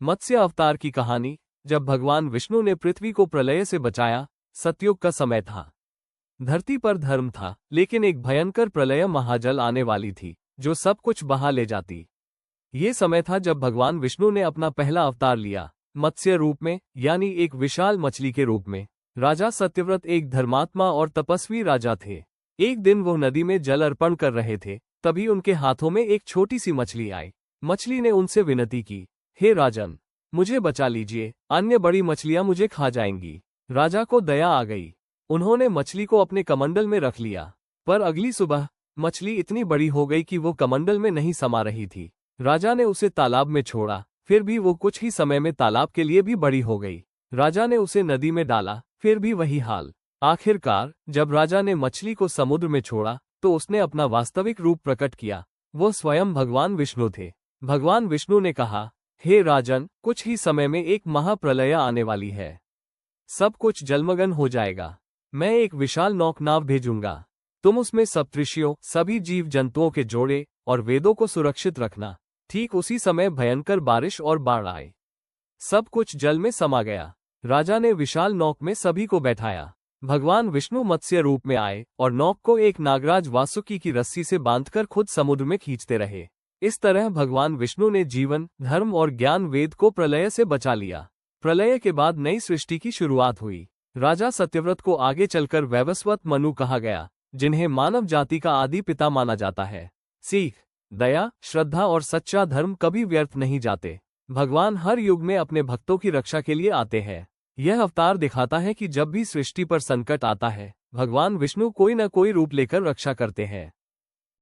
मत्स्य अवतार की कहानी। जब भगवान विष्णु ने पृथ्वी को प्रलय से बचाया, सतयुग का समय था। धरती पर धर्म था, लेकिन एक भयंकर प्रलय महाजल आने वाली थी, जो सब कुछ बहा ले जाती। ये समय था जब भगवान विष्णु ने अपना पहला अवतार लिया, मत्स्य रूप में, यानी एक विशाल मछली के रूप में। राजा सत्यव्रत एक धर्मात्मा और तपस्वी राजा थे। एक दिन वो नदी में जल अर्पण कर रहे थे, तभी उनके हाथों में एक छोटी सी मछली आई। मछली ने उनसे विनती की, हे राजन, मुझे बचा लीजिए, अन्य बड़ी मछलियां मुझे खा जाएंगी। राजा को दया आ गई। उन्होंने मछली को अपने कमंडल में रख लिया, पर अगली सुबह मछली इतनी बड़ी हो गई कि वो कमंडल में नहीं समा रही थी। राजा ने उसे तालाब में छोड़ा, फिर भी वो कुछ ही समय में तालाब के लिए भी बड़ी हो गई। राजा ने उसे नदी में डाला, फिर भी वही हाल। आखिरकार जब राजा ने मछली को समुद्र में छोड़ा, तो उसने अपना वास्तविक रूप प्रकट किया। वो स्वयं भगवान विष्णु थे। भगवान विष्णु ने कहा, हे राजन, कुछ ही समय में एक महाप्रलय आने वाली है। सब कुछ जलमग्न हो जाएगा। मैं एक विशाल नौकनाव भेजूंगा। तुम उसमें सप्तऋषियों, सभी जीव जंतुओं के जोड़े और वेदों को सुरक्षित रखना। ठीक उसी समय भयंकर बारिश और बाढ़ आए। सब कुछ जल में समा गया। राजा ने विशाल नौक में सभी को बैठाया। भगवान विष्णु मत्स्य रूप में आए और नौक को एक नागराज वासुकी की रस्सी से बांधकर खुद समुद्र में खींचते रहे। इस तरह भगवान विष्णु ने जीवन, धर्म और ज्ञान वेद को प्रलय से बचा लिया। प्रलय के बाद नई सृष्टि की शुरुआत हुई। राजा सत्यव्रत को आगे चलकर वैवस्वत मनु कहा गया, जिन्हें मानव जाति का आदि पिता माना जाता है। सीख, दया, श्रद्धा और सच्चा धर्म कभी व्यर्थ नहीं जाते। भगवान हर युग में अपने भक्तों की रक्षा के लिए आते हैं। यह अवतार दिखाता है कि जब भी सृष्टि पर संकट आता है, भगवान विष्णु कोई न कोई रूप लेकर रक्षा करते हैं।